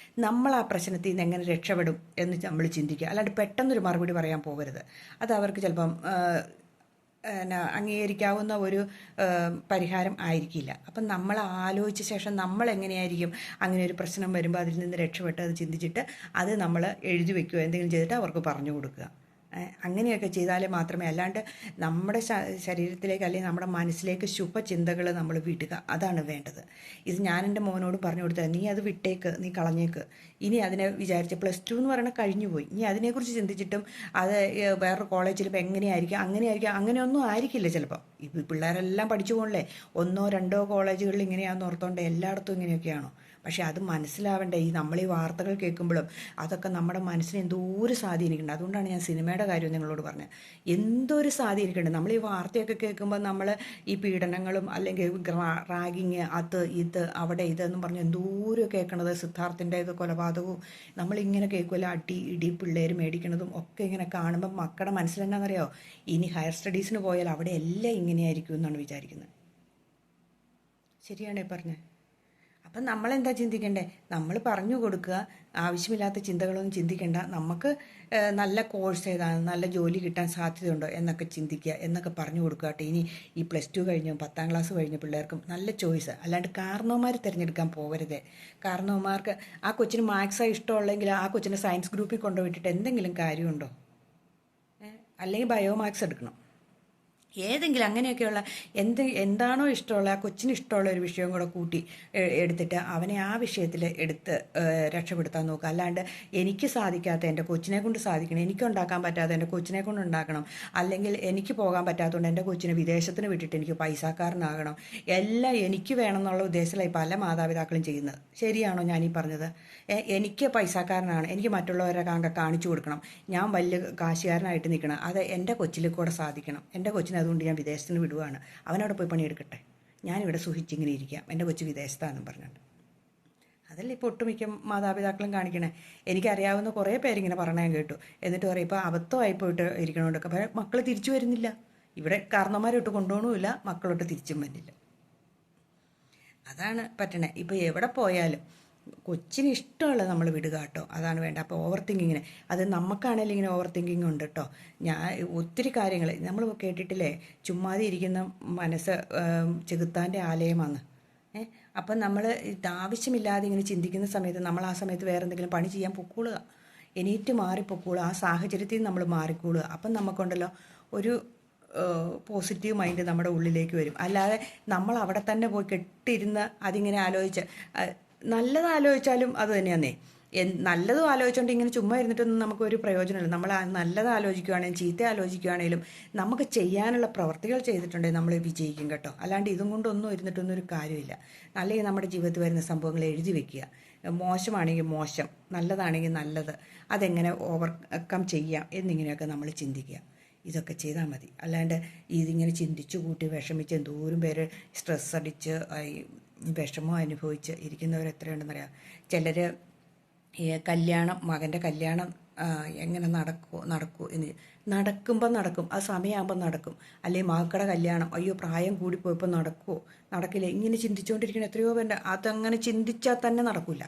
നമ്മൾ ആ പ്രശ്നത്തിൽ നിന്ന് എങ്ങനെ രക്ഷപ്പെടും എന്ന് നമ്മൾ ചിന്തിക്കുക. അല്ലാണ്ട് പെട്ടെന്നൊരു മറുപടി പറയാൻ പോകരുത്. അത് അവർക്ക് ചിലപ്പം അംഗീകരിക്കാവുന്ന ഒരു പരിഹാരം ആയിരിക്കില്ല. അപ്പം നമ്മൾ ആലോചിച്ച ശേഷം നമ്മൾ എങ്ങനെയായിരിക്കും അങ്ങനെ ഒരു പ്രശ്നം വരുമ്പോൾ അതിൽ നിന്ന് രക്ഷപ്പെട്ട് അത് ചിന്തിച്ചിട്ട് അത് നമ്മൾ എഴുതി വയ്ക്കുകയോ എന്തെങ്കിലും ചെയ്തിട്ട് അവർക്ക് പറഞ്ഞു കൊടുക്കുക. അങ്ങനെയൊക്കെ ചെയ്താലേ മാത്രമേ, അല്ലാണ്ട് നമ്മുടെ ശരീരത്തിലേക്ക് അല്ലെങ്കിൽ നമ്മുടെ മനസ്സിലേക്ക് ശുഭചിന്തകൾ നമ്മൾ വിടുക, അതാണ് വേണ്ടത്. ഇത് ഞാൻ എൻ്റെ മോനോട് പറഞ്ഞു കൊടുത്തത്, നീ അത് വിട്ടേക്ക്, നീ കളഞ്ഞേക്ക്. ഇനി അതിനെ വിചാരിച്ച് +2 എന്ന് പറയുന്നത് കഴിഞ്ഞു പോയി. ഇനി അതിനെക്കുറിച്ച് ചിന്തിച്ചിട്ടും അത് വേറൊരു കോളേജിൽ എങ്ങനെയായിരിക്കും അങ്ങനെയൊന്നും ആയിരിക്കില്ല ചിലപ്പം. ഈ പിള്ളേരെല്ലാം പഠിച്ചു പോകണല്ലേ, 1 2 കോളേജുകളിൽ ഇങ്ങനെയാണെന്ന് ഓർത്തോണ്ട് എല്ലായിടത്തും ഇങ്ങനെയൊക്കെയാണോ? പക്ഷേ അത് മനസ്സിലാവേണ്ടേ. നമ്മൾ ഈ വാർത്തകൾ കേൾക്കുമ്പോഴും അതൊക്കെ നമ്മുടെ മനസ്സിനെ എന്തോരം സ്വാധീനിക്കുന്നുണ്ട്. അതുകൊണ്ടാണ് ഞാൻ സിനിമയുടെ കാര്യം നിങ്ങളോട് പറഞ്ഞത്. എന്തോരം സ്വാധീനിക്കുന്നുണ്ട്. നമ്മൾ ഈ വാർത്തയൊക്കെ കേൾക്കുമ്പോൾ നമ്മൾ ഈ പീഡനങ്ങളും അല്ലെങ്കിൽ റാഗിങ് അത് ഇത് അവിടെ ഇതെന്നും പറഞ്ഞ് എന്തോരം കേൾക്കണത്. സിദ്ധാർത്ഥിൻ്റെ ഇത് കൊലപാതകവും നമ്മളിങ്ങനെ കേൾക്കുമല്ലോ, അടി ഇടി പിള്ളേർ മേടിക്കണതും ഒക്കെ ഇങ്ങനെ കാണുമ്പോൾ മക്കളുടെ മനസ്സിലെന്നാണെന്നറിയോ, ഇനി ഹയർ സ്റ്റഡീസിന് പോയാൽ അവിടെ എല്ലാം ഇങ്ങനെയായിരിക്കും എന്നാണ് വിചാരിക്കുന്നത്. ശരിയാണേ പറഞ്ഞത്? അപ്പം നമ്മളെന്താ ചിന്തിക്കണ്ടേ? നമ്മൾ പറഞ്ഞു കൊടുക്കുക, ആവശ്യമില്ലാത്ത ചിന്തകളൊന്നും ചിന്തിക്കേണ്ട. നമുക്ക് നല്ല കോഴ്സ് ഏതാണ്, നല്ല ജോലി കിട്ടാൻ സാധ്യതയുണ്ടോ എന്നൊക്കെ ചിന്തിക്കുക എന്നൊക്കെ പറഞ്ഞു കൊടുക്കുക. കേട്ടോ, ഇനി ഈ +2 കഴിഞ്ഞു 10ാം ക്ലാസ് കഴിഞ്ഞ പിള്ളേർക്കും നല്ല ചോയ്സ്. അല്ലാണ്ട് കാരണവന്മാർ തിരഞ്ഞെടുക്കാൻ പോകരുതേ. കാരണവന്മാർക്ക് ആ കൊച്ചിന് മാത്സാണ് ഇഷ്ടമുള്ളെങ്കിൽ ആ കൊച്ചിനെ സയൻസ് ഗ്രൂപ്പിൽ കൊണ്ടുപോയിട്ടിട്ട് എന്തെങ്കിലും കാര്യമുണ്ടോ? അല്ലെങ്കിൽ ബയോമാത്സ് എടുക്കണം. ഏതെങ്കിലും അങ്ങനെയൊക്കെയുള്ള എന്താണോ ഇഷ്ടമുള്ള ആ കൊച്ചിന് ഇഷ്ടമുള്ള ഒരു വിഷയം കൂടെ കൂട്ടി എടുത്തിട്ട് അവനെ ആ വിഷയത്തിൽ എടുത്ത് രക്ഷപ്പെടുത്താൻ നോക്കുക. അല്ലാണ്ട് എനിക്ക് സാധിക്കാത്ത എൻ്റെ കൊച്ചിനെ കൊണ്ട് സാധിക്കണം, എനിക്ക് ഉണ്ടാക്കാൻ പറ്റാത്ത എൻ്റെ കൊച്ചിനെ കൊണ്ട് ഉണ്ടാക്കണം, അല്ലെങ്കിൽ എനിക്ക് പോകാൻ പറ്റാത്തതുകൊണ്ട് എൻ്റെ കൊച്ചിനെ വിദേശത്തിന് വിട്ടിട്ട് എനിക്ക് പൈസക്കാരനാകണം, എല്ലാം എനിക്ക് വേണമെന്നുള്ള ഉദ്ദേശത്തിലായി പല മാതാപിതാക്കളും ചെയ്യുന്നത്. ശരിയാണോ ഞാനീ പറഞ്ഞത്? എനിക്ക് പൈസക്കാരനാണ്, എനിക്ക് മറ്റുള്ളവരെ കാണിച്ചു കൊടുക്കണം, ഞാൻ വലിയ കാശുകാരനായിട്ട് നിൽക്കണം, അത് എൻ്റെ കൊച്ചിൽ കൂടെ സാധിക്കണം, എൻ്റെ കൊച്ചിനെ അതുകൊണ്ട് ഞാൻ വിദേശത്തിന് വിടുവാണ്, അവനവിടെ പോയി പണിയെടുക്കട്ടെ, ഞാനിവിടെ സുഖിച്ചിങ്ങനെ ഇരിക്കാം, എൻ്റെ കൊച്ചു വിദേശത്താണെന്നും പറഞ്ഞിട്ട്. അതല്ലേ ഇപ്പോൾ ഒട്ടുമിക്ക മാതാപിതാക്കളും കാണിക്കണേ. എനിക്കറിയാവുന്ന കുറേ പേരിങ്ങനെ പറഞ്ഞാൽ കേട്ടു. എന്നിട്ട് പറയും ഇപ്പോൾ അബദ്ധമായി പോയിട്ട് ഇരിക്കണോണ്ടൊക്കെ. അപ്പോൾ മക്കൾ തിരിച്ചു വരുന്നില്ല. ഇവിടെ കാരണവന്മാരോട്ട് കൊണ്ടുപോകണമില്ല, മക്കളോട്ട് തിരിച്ചും വരുന്നില്ല. അതാണ് പറ്റണേ. ഇപ്പോൾ എവിടെ പോയാലും കൊച്ചിന് ഇഷ്ടമുള്ളത് നമ്മൾ വിടുക കേട്ടോ, അതാണ് വേണ്ട. അപ്പോൾ ഓവർ തിങ്കിങ്ങിന് അത് നമുക്കാണെങ്കിലും ഇങ്ങനെ ഓവർ തിങ്കിങ് ഉണ്ട് കേട്ടോ. ഒത്തിരി കാര്യങ്ങൾ നമ്മൾ കേട്ടിട്ടില്ലേ, ചുമ്മാതെ ഇരിക്കുന്ന മനസ്സ് ചെകുത്താൻ്റെ ആലയമാണ്. അപ്പം നമ്മൾ ആവശ്യമില്ലാതെ ഇങ്ങനെ ചിന്തിക്കുന്ന സമയത്ത് നമ്മൾ ആ സമയത്ത് വേറെ എന്തെങ്കിലും പണി ചെയ്യാൻ പൊക്കോളുക, എണീറ്റ് മാറിപ്പൊക്കോളുക, ആ സാഹചര്യത്തിൽ നമ്മൾ മാറിക്കോളുക. അപ്പം നമുക്കുണ്ടല്ലോ ഒരു പോസിറ്റീവ് മൈൻഡ് നമ്മുടെ ഉള്ളിലേക്ക് വരും. അല്ലാതെ നമ്മൾ അവിടെ തന്നെ പോയി കെട്ടിരുന്ന് അതിങ്ങനെ ആലോചിച്ച് നല്ലത് ആലോചിച്ചാലും അത് തന്നെയാന്നേ. നല്ലതും ആലോചിച്ചുകൊണ്ട് ഇങ്ങനെ ചുമ്മാ ഇരുന്നിട്ടൊന്നും നമുക്കൊരു പ്രയോജനമില്ല. നമ്മൾ നല്ലത് ആലോചിക്കുകയാണെങ്കിലും ചീത്ത ആലോചിക്കുകയാണെങ്കിലും നമുക്ക് ചെയ്യാനുള്ള പ്രവർത്തികൾ ചെയ്തിട്ടുണ്ടെങ്കിൽ നമ്മൾ വിജയിക്കും കേട്ടോ. അല്ലാണ്ട് ഇതും കൊണ്ടൊന്നും ഇരുന്നിട്ടൊന്നും ഒരു കാര്യമില്ല. അല്ലെങ്കിൽ നമ്മുടെ ജീവിതത്തിൽ വരുന്ന സംഭവങ്ങൾ എഴുതി വെക്കുക. മോശമാണെങ്കിൽ മോശം, നല്ലതാണെങ്കിൽ നല്ലത്, അതെങ്ങനെ ഓവർകം ചെയ്യാം എന്നിങ്ങനെയൊക്കെ നമ്മൾ ചിന്തിക്കുക. ഇതൊക്കെ ചെയ്താൽ മതി. അല്ലാണ്ട് ഇതിങ്ങനെ ചിന്തിച്ചു കൂട്ടി വിഷമിച്ച് എന്തോരം പേര് സ്ട്രെസ് അടിച്ച് വിഷമം അനുഭവിച്ച് ഇരിക്കുന്നവർ എത്രയുണ്ടെന്നറിയാം. ചിലർ മകൻ്റെ കല്യാണം എങ്ങനെ നടക്കുമോ എന്ന് നടക്കും, ആ സമയമാകുമ്പോൾ നടക്കും. അല്ലെങ്കിൽ മക്കളുടെ കല്യാണം, അയ്യോ പ്രായം കൂടിപ്പോയപ്പോൾ നടക്കില്ല, ഇങ്ങനെ ചിന്തിച്ചുകൊണ്ടിരിക്കുന്ന എത്രയോ പേരുണ്ട്. അതങ്ങനെ ചിന്തിച്ചാൽ തന്നെ നടക്കില്ല.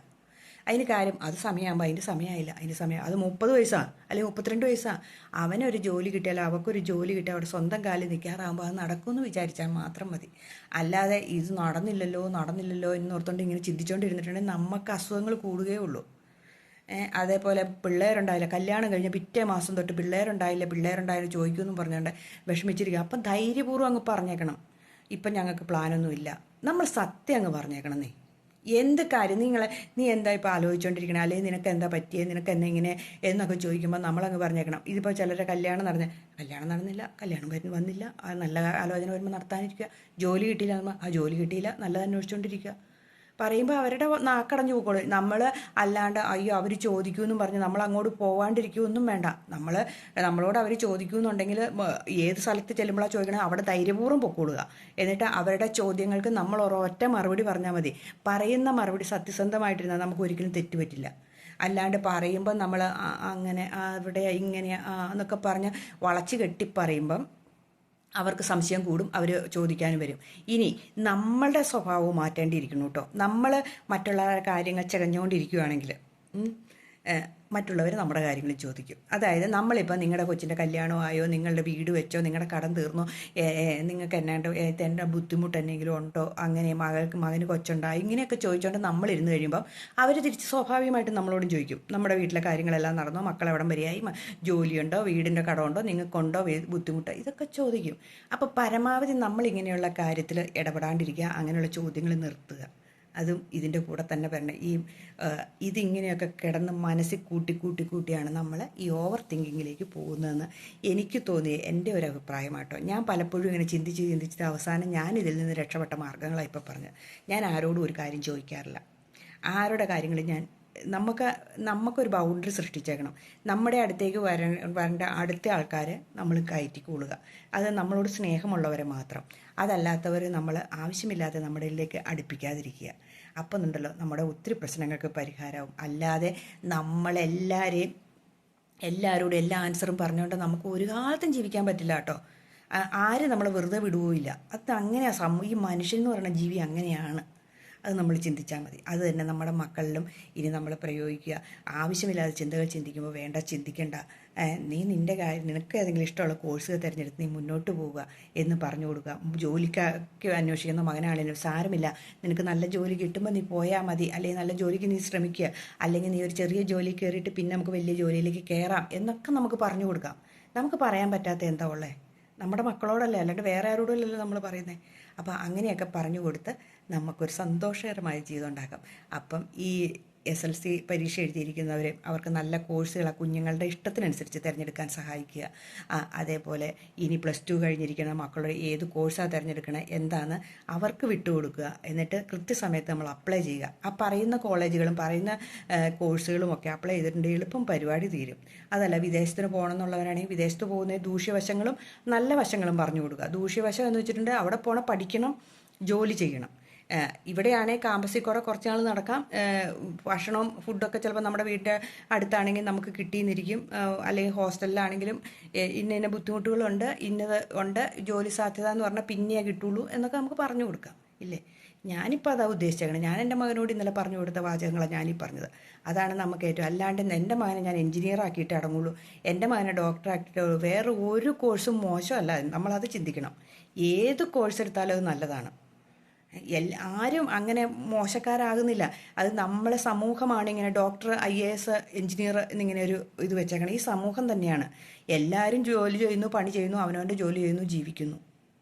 അതിന് കാര്യം അത് സമയമാകുമ്പോൾ അതിൻ്റെ സമയമായില്ല, അതിൻ്റെ സമയം അത് 30 വയസ്സാണ് അല്ലെങ്കിൽ 32 വയസ്സാണ്. അവനൊരു ജോലി കിട്ടിയാൽ അവൾക്കൊരു ജോലി കിട്ടിയാൽ അവിടെ സ്വന്തം കാലിൽ നിൽക്കാറാകുമ്പോൾ അത് നടക്കുമെന്ന് വിചാരിച്ചാൽ മാത്രം മതി. അല്ലാതെ ഇത് നടന്നില്ലല്ലോ എന്നോർത്തുകൊണ്ട് ഇങ്ങനെ ചിന്തിച്ചുകൊണ്ടിരുന്നിട്ടുണ്ടെങ്കിൽ നമുക്ക് അസുഖങ്ങൾ കൂടുകയേ ഉള്ളൂ. അതേപോലെ പിള്ളേരുണ്ടായില്ല, കല്യാണം കഴിഞ്ഞ് പിറ്റേ മാസം തൊട്ട് പിള്ളേരുണ്ടായില്ല ചോദിക്കുമെന്നും പറഞ്ഞുകൊണ്ട് വിഷമിച്ചിരിക്കുക. അപ്പം ധൈര്യപൂർവ്വം അങ്ങ് പറഞ്ഞേക്കണം, ഇപ്പം ഞങ്ങൾക്ക് പ്ലാനൊന്നുമില്ല. നമ്മൾ സത്യം അങ്ങ് പറഞ്ഞേക്കണം. എന്ത് കാര്യം നീ എന്താ ഇപ്പോൾ ആലോചിച്ചുകൊണ്ടിരിക്കണേ, അല്ലെങ്കിൽ നിനക്ക് എന്താ പറ്റിയത്, നിനക്ക് എന്താ ഇങ്ങനെ എന്നൊക്കെ ചോദിക്കുമ്പോൾ നമ്മളങ്ങ് പറഞ്ഞേക്കണം. ഇതിപ്പോൾ ചിലരെ കല്യാണം നടന്നില്ല, കല്യാണം വന്നില്ല, നല്ല ആലോചന വരുമ്പോൾ നടത്താനിരിക്കുക. ജോലി കിട്ടിയില്ല, ആ ജോലി കിട്ടിയില്ല, നല്ലത് അന്വേഷിച്ചുകൊണ്ടിരിക്കുക. പറയുമ്പോൾ അവരുടെ നാക്കടഞ്ഞു പോയിക്കോളൂ. നമ്മൾ അല്ലാണ്ട് അയ്യോ അവർ ചോദിക്കുമെന്നും പറഞ്ഞ് നമ്മൾ അങ്ങോട്ട് പോകാണ്ടിരിക്കുമൊന്നും വേണ്ട. നമ്മളോട് അവർ ചോദിക്കുമെന്നുണ്ടെങ്കിൽ ഏത് സ്ഥലത്ത് ചെല്ലുമ്പോഴാണ് ചോദിക്കണത് അവിടെ ധൈര്യപൂർവ്വം പൊക്കോളുക. എന്നിട്ട് അവരുടെ ചോദ്യങ്ങൾക്ക് നമ്മൾ ഒരൊറ്റ മറുപടി പറഞ്ഞാൽ മതി. പറയുന്ന മറുപടി സത്യസന്ധമായിട്ടിരുന്നാൽ നമുക്ക് ഒരിക്കലും തെറ്റുപറ്റില്ല. അല്ലാണ്ട് പറയുമ്പം നമ്മൾ അങ്ങനെ അവിടെ ഇങ്ങനെ എന്നൊക്കെ പറഞ്ഞ് വളച്ച് കെട്ടി പറയുമ്പം അവർക്ക് സംശയം കൂടും, അവർ ചോദിക്കാനും വരും. ഇനി നമ്മളുടെ സ്വഭാവം മാറ്റേണ്ടിയിരിക്കുന്നു കേട്ടോ. നമ്മൾ മറ്റുള്ളവരുടെ കാര്യങ്ങൾ ചികഞ്ഞുകൊണ്ടിരിക്കുകയാണെങ്കിൽ മറ്റുള്ളവർ നമ്മുടെ കാര്യങ്ങൾ ചോദിക്കും. അതായത് നമ്മളിപ്പോൾ നിങ്ങളുടെ കൊച്ചിൻ്റെ കല്യാണമായോ, നിങ്ങളുടെ വീട് വെച്ചോ, നിങ്ങളുടെ കടം തീർന്നോ, നിങ്ങൾക്ക് എൻ്റെ ബുദ്ധിമുട്ട് എന്തെങ്കിലും ഉണ്ടോ, അങ്ങനെ മകന് കൊച്ചുണ്ടോ, ഇങ്ങനെയൊക്കെ ചോദിച്ചുകൊണ്ട് നമ്മളിരുന്ന് കഴിയുമ്പോൾ അവർ തിരിച്ച് സ്വാഭാവികമായിട്ടും നമ്മളോടും ചോദിക്കും, നമ്മുടെ വീട്ടിലെ കാര്യങ്ങളെല്ലാം നടന്നോ, മക്കളെവിടം വരെയായി, ജോലിയുണ്ടോ, വീടിൻ്റെ കടമുണ്ടോ, നിങ്ങൾക്കുണ്ടോ ബുദ്ധിമുട്ട്, ഇതൊക്കെ ചോദിക്കും. അപ്പോൾ പരമാവധി നമ്മളിങ്ങനെയുള്ള കാര്യത്തിൽ ഇടപെടാണ്ടിരിക്കുക, അങ്ങനെയുള്ള ചോദ്യങ്ങൾ നിർത്തുക. അതും ഇതിൻ്റെ കൂടെ തന്നെ വരണം. ഇതിങ്ങനെയൊക്കെ കിടന്ന് മനസ്സിൽ കൂട്ടിയാണ് നമ്മൾ ഈ ഓവർ തിങ്കിങ്ങിലേക്ക് പോകുന്നതെന്ന് എനിക്ക് തോന്നിയ എൻ്റെ ഒരു അഭിപ്രായമാട്ടോ. ഞാൻ പലപ്പോഴും ഇങ്ങനെ ചിന്തിച്ചിട്ട് അവസാനം ഞാൻ ഇതിൽ നിന്ന് രക്ഷപ്പെട്ട മാർഗ്ഗങ്ങളാണ് ഇപ്പോൾ പറഞ്ഞത്. ഞാൻ ആരോടും ഒരു കാര്യം ചോദിക്കാറില്ല. ആരുടെ കാര്യങ്ങളും നമുക്കൊരു ബൗണ്ടറി സൃഷ്ടിച്ചേക്കണം. നമ്മുടെ അടുത്തേക്ക് വരേണ്ട അടുത്ത ആൾക്കാരെ നമ്മൾ കയറ്റിക്കൊള്ളുക. അത് നമ്മളോട് സ്നേഹമുള്ളവരെ മാത്രം. അതല്ലാത്തവർ നമ്മൾ ആവശ്യമില്ലാതെ നമ്മുടെ ഇതിലേക്ക് അടുപ്പിക്കാതിരിക്കുക. അപ്പം ഉണ്ടല്ലോ നമ്മുടെ ഒത്തിരി പ്രശ്നങ്ങൾക്ക് പരിഹാരമാവും. അല്ലാതെ എല്ലാവരോടും എല്ലാ ആൻസറും പറഞ്ഞുകൊണ്ട് നമുക്ക് ഒരു കാലത്തും ജീവിക്കാൻ പറ്റില്ല കേട്ടോ. ആരും നമ്മളെ വെറുതെ വിടുകയില്ല. അത് അങ്ങനെയാണ്. ഈ മനുഷ്യൻ എന്ന് പറയുന്ന ജീവി അങ്ങനെയാണ്. അത് നമ്മൾ ചിന്തിച്ചാൽ മതി. അത് തന്നെ നമ്മുടെ മക്കളിലും ഇനി നമ്മൾ പ്രയോഗിക്കുക. ആവശ്യമില്ലാതെ ചിന്തകൾ ചിന്തിക്കുമ്പോൾ വേണ്ട, ചിന്തിക്കേണ്ട. നിൻ്റെ കാര്യം, നിനക്ക് ഏതെങ്കിലും ഇഷ്ടമുള്ള കോഴ്സുകൾ തിരഞ്ഞെടുത്ത് നീ മുന്നോട്ട് പോവുക എന്ന് പറഞ്ഞു കൊടുക്കുക. ജോലിക്ക് അന്വേഷിക്കുന്ന മകനാണെങ്കിലും സാരമില്ല, നിനക്ക് നല്ല ജോലി കിട്ടുമ്പോൾ നീ പോയാൽ മതി, അല്ലെങ്കിൽ നല്ല ജോലിക്ക് നീ ശ്രമിക്കുക, അല്ലെങ്കിൽ നീ ഒരു ചെറിയ ജോലി കയറിയിട്ട് പിന്നെ നമുക്ക് വലിയ ജോലിയിലേക്ക് കയറാം എന്നൊക്കെ നമുക്ക് പറഞ്ഞു കൊടുക്കാം. നമുക്ക് പറയാൻ പറ്റാത്ത എന്താ ഉള്ളത്? നമ്മുടെ മക്കളോടല്ലേ, അല്ലാണ്ട് വേറെ ആരോടല്ലോ നമ്മൾ പറയുന്നത്. അപ്പോൾ അങ്ങനെയൊക്കെ പറഞ്ഞു കൊടുത്ത് നമുക്കൊരു സന്തോഷകരമായ ജീവിതം ഉണ്ടാക്കാം. അപ്പം ഈ SLC പരീക്ഷ എഴുതിയിരിക്കുന്നവർ അവർക്ക് നല്ല കോഴ്സുകൾ കുഞ്ഞുങ്ങളുടെ ഇഷ്ടത്തിനനുസരിച്ച് തിരഞ്ഞെടുക്കാൻ സഹായിക്കുക. അതേപോലെ ഇനി +2 കഴിഞ്ഞിരിക്കുന്ന മക്കളോട് ഏത് കോഴ്സാണ് തിരഞ്ഞെടുക്കണത് എന്താണെന്ന് അവർക്ക് വിട്ടുകൊടുക്കുക. എന്നിട്ട് കൃത്യസമയത്ത് നമ്മൾ അപ്ലൈ ചെയ്യുക. ആ പറയുന്ന കോളേജുകളും പറയുന്ന കോഴ്സുകളും ഒക്കെ അപ്ലൈ ചെയ്തിട്ടുണ്ടെങ്കിൽ എളുപ്പം പരിപാടി തീരും. അതല്ല, വിദേശത്തിന് പോകണമെന്നുള്ളവരാണെങ്കിൽ വിദേശത്ത് പോകുന്ന ദൂഷ്യവശങ്ങളും നല്ല വശങ്ങളും പറഞ്ഞു കൊടുക്കുക. ദൂഷ്യവശം എന്ന് വെച്ചിട്ടുണ്ടെങ്കിൽ അവിടെ പഠിക്കണം, ജോലി ചെയ്യണം. ഇവിടെയാണെങ്കിൽ ക്യാമ്പസിൽ കുറച്ച് നാൾ നടക്കാം. ഭക്ഷണവും ഫുഡൊക്കെ ചിലപ്പോൾ നമ്മുടെ വീടിൻ്റെ അടുത്താണെങ്കിൽ നമുക്ക് കിട്ടിയെന്നിരിക്കും. അല്ലെങ്കിൽ ഹോസ്റ്റലിലാണെങ്കിലും ഇന്ന ബുദ്ധിമുട്ടുകളുണ്ട്, ഇന്നത് ഉണ്ട്, ജോലി സാധ്യത എന്ന് പറഞ്ഞാൽ പിന്നെയേ കിട്ടുള്ളൂ എന്നൊക്കെ നമുക്ക് പറഞ്ഞു കൊടുക്കാം. ഇല്ലേ? ഞാനിപ്പോൾ അതാ ഉദ്ദേശിച്ചേക്കണം. ഞാൻ എൻ്റെ മകനോട് ഇന്നലെ പറഞ്ഞു കൊടുത്ത വാചകങ്ങളാണ് ഞാനീ പറഞ്ഞത്. അതാണ് നമുക്ക് ഏറ്റവും. അല്ലാണ്ട് എൻ്റെ മകനെ ഞാൻ എഞ്ചിനീയർ ആക്കിയിട്ട് അടങ്ങുള്ളൂ, എൻ്റെ മകനെ ഡോക്ടർ ആക്കിയിട്ട്, വേറെ ഒരു കോഴ്സും മോശമല്ല. നമ്മളത് ചിന്തിക്കണം. ഏത് കോഴ്സ് എടുത്താലും അത് നല്ലതാണ്. ആരും അങ്ങനെ മോശക്കാരാകുന്നില്ല. അത് നമ്മളെ സമൂഹമാണ് ഇങ്ങനെ ഡോക്ടർ, IAS, എഞ്ചിനീയർ എന്നിങ്ങനെ ഒരു ഇത് വെച്ചേക്കണം. ഈ സമൂഹം തന്നെയാണ്. എല്ലാവരും ജോലി ചെയ്യുന്നു, പണി ചെയ്യുന്നു, അവനവൻ്റെ ജോലി ചെയ്യുന്നു, ജീവിക്കുന്നു.